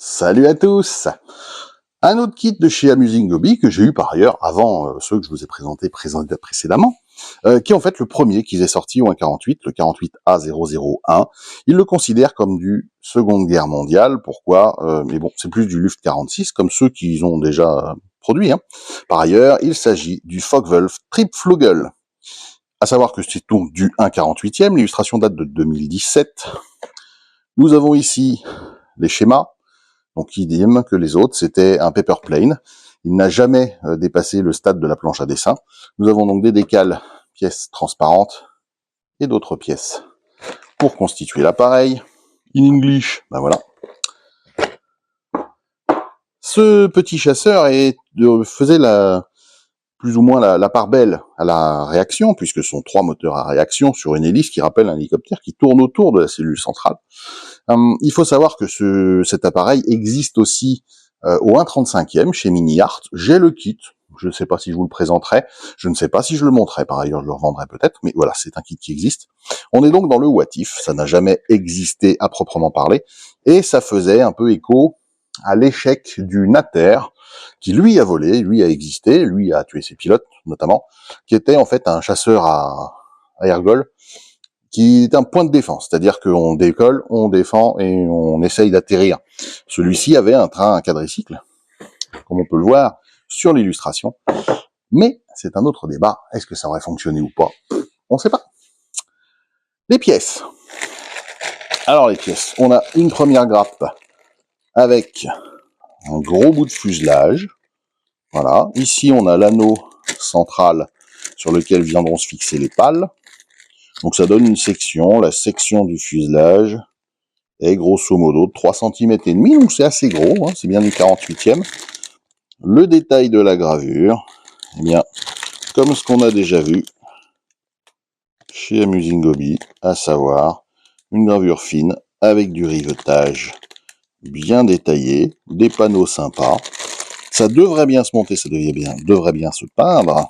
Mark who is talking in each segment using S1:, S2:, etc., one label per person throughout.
S1: Salut à tous. Un autre kit de chez Amusing Hobby que j'ai eu par ailleurs avant ceux que je vous ai présentés précédemment, qui est en fait le premier qu'ils aient sorti au 1.48, le 48A001. Ils le considèrent comme du Seconde Guerre mondiale. Pourquoi mais bon, c'est plus du Luft 46 comme ceux qu'ils ont déjà produit. Par ailleurs, il s'agit du Focke-Wulf Triebflügel. À savoir que c'est donc du 1.48e, l'illustration date de 2017. Nous avons ici les schémas. Donc, idem que les autres, c'était un paper plane. Il n'a jamais dépassé le stade de la planche à dessin. Nous avons donc des décales, pièces transparentes et d'autres pièces pour constituer l'appareil. In English, ben voilà. Ce petit chasseur faisait plus ou moins la part belle à la réaction, puisque ce sont 3 moteurs à réaction sur une hélice qui rappelle un hélicoptère qui tourne autour de la cellule centrale. Il faut savoir que cet appareil existe aussi au 1.35e chez Mini Art. J'ai le kit. Je ne sais pas si je vous le présenterai. Je ne sais pas si je le montrerai. Par ailleurs, je le revendrai peut-être. Mais voilà, c'est un kit qui existe. On est donc dans le what if. Ça n'a jamais existé à proprement parler. Et ça faisait un peu écho à l'échec du Nater, qui lui a volé, lui a existé, lui a tué ses pilotes notamment, qui était en fait un chasseur à ergol, qui est un point de défense, c'est-à-dire qu'on décolle, on défend et on essaye d'atterrir. Celui-ci avait un train à quadricycle, comme on peut le voir sur l'illustration, mais c'est un autre débat. Est-ce que ça aurait fonctionné ou pas? On ne sait pas. Les pièces. Alors les pièces, on a une première grappe avec un gros bout de fuselage. Voilà. Ici, on a l'anneau central sur lequel viendront se fixer les pales. Donc ça donne une section, la section du fuselage est grosso modo de 3 cm et demi, donc c'est assez gros, c'est bien du 48e. Le détail de la gravure, eh bien, comme ce qu'on a déjà vu chez Amusing Hobby, à savoir une gravure fine avec du rivetage bien détaillé, des panneaux sympas. Ça devrait bien se monter, ça devrait bien se peindre.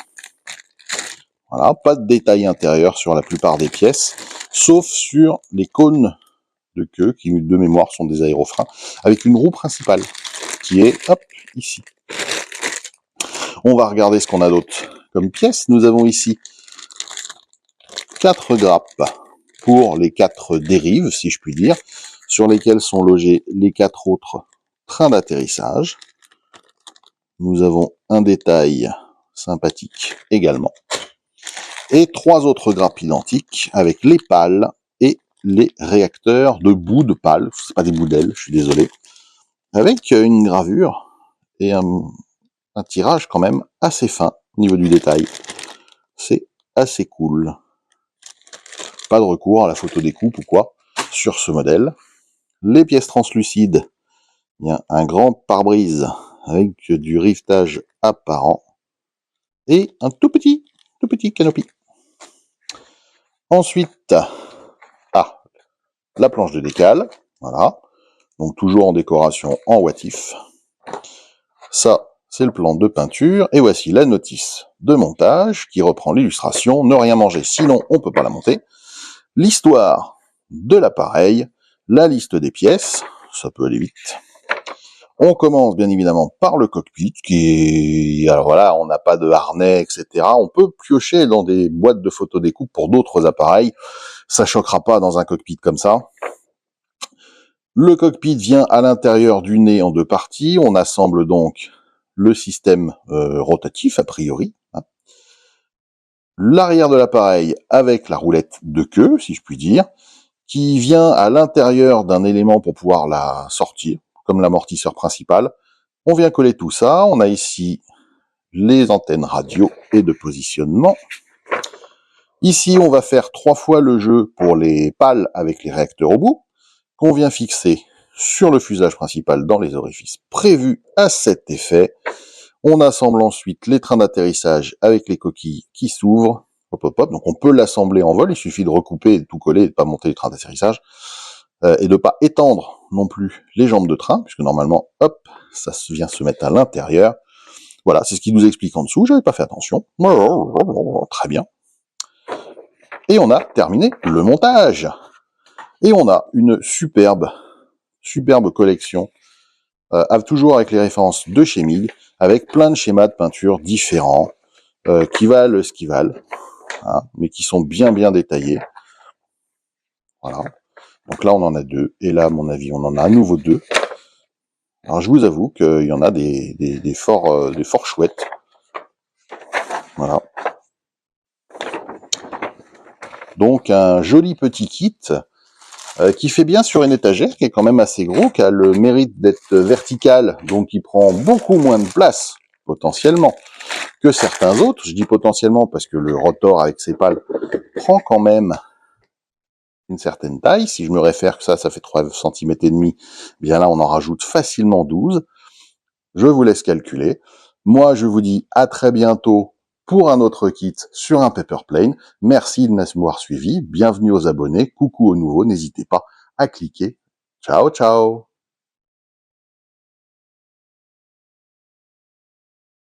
S1: Voilà, pas de détail intérieur sur la plupart des pièces, sauf sur les cônes de queue, qui de mémoire sont des aérofreins, avec une roue principale, qui est, hop, ici. On va regarder ce qu'on a d'autre comme pièces. Nous avons ici 4 grappes pour les 4 dérives, si je puis dire, sur lesquelles sont logés les 4 autres trains d'atterrissage. Nous avons un détail sympathique également. Et 3 autres grappes identiques avec les pales et les réacteurs de bouts de pales. C'est pas des bouts d'ailes, je suis désolé. Avec une gravure et un tirage quand même assez fin au niveau du détail. C'est assez cool. Pas de recours à la photo découpe ou quoi sur ce modèle. Les pièces translucides, il y a un grand pare-brise avec du rivetage apparent et un tout petit canopy. Ensuite, la planche de décale, voilà, donc toujours en décoration en what if. Ça, c'est le plan de peinture, et voici la notice de montage qui reprend l'illustration, ne rien manger, sinon on peut pas la monter. L'histoire de l'appareil, la liste des pièces, ça peut aller vite. On commence bien évidemment par le cockpit, qui est, alors voilà, on n'a pas de harnais, etc. On peut piocher dans des boîtes de photodécoupe pour d'autres appareils, ça choquera pas dans un cockpit comme ça. Le cockpit vient à l'intérieur du nez en 2 parties, on assemble donc le système rotatif a priori, l'arrière de l'appareil avec la roulette de queue, si je puis dire, qui vient à l'intérieur d'un élément pour pouvoir la sortir, comme l'amortisseur principal. On vient coller tout ça, on a ici les antennes radio et de positionnement. Ici, on va faire 3 fois le jeu pour les pales avec les réacteurs au bout, qu'on vient fixer sur le fuselage principal dans les orifices prévus à cet effet. On assemble ensuite les trains d'atterrissage avec les coquilles qui s'ouvrent. Hop, hop, hop. Donc on peut l'assembler en vol, il suffit de recouper et de tout coller et de pas monter les trains d'atterrissage. Et de pas étendre non plus les jambes de train, puisque normalement, hop, ça vient se mettre à l'intérieur. Voilà, c'est ce qu'il nous explique en dessous, j'avais pas fait attention. Très bien. Et on a terminé le montage. Et on a une superbe collection toujours avec les références de chez Mig, avec plein de schémas de peinture différents, qui valent ce qu'ils valent, hein, mais qui sont bien détaillés. Voilà. Donc là, on en a 2, et là, à mon avis, on en a à nouveau 2. Alors, je vous avoue qu'il y en a des forts chouettes. Voilà. Donc, un joli petit kit qui fait bien sur une étagère, qui est quand même assez gros, qui a le mérite d'être vertical, donc qui prend beaucoup moins de place, potentiellement, que certains autres. Je dis potentiellement parce que le rotor avec ses pales prend quand même une certaine taille. Si je me réfère que ça fait 3 cm et demi, bien là, on en rajoute facilement 12. Je vous laisse calculer. Moi, je vous dis à très bientôt pour un autre kit sur un paper plane. Merci de m'avoir suivi. Bienvenue aux abonnés. Coucou aux nouveaux. N'hésitez pas à cliquer. Ciao, ciao.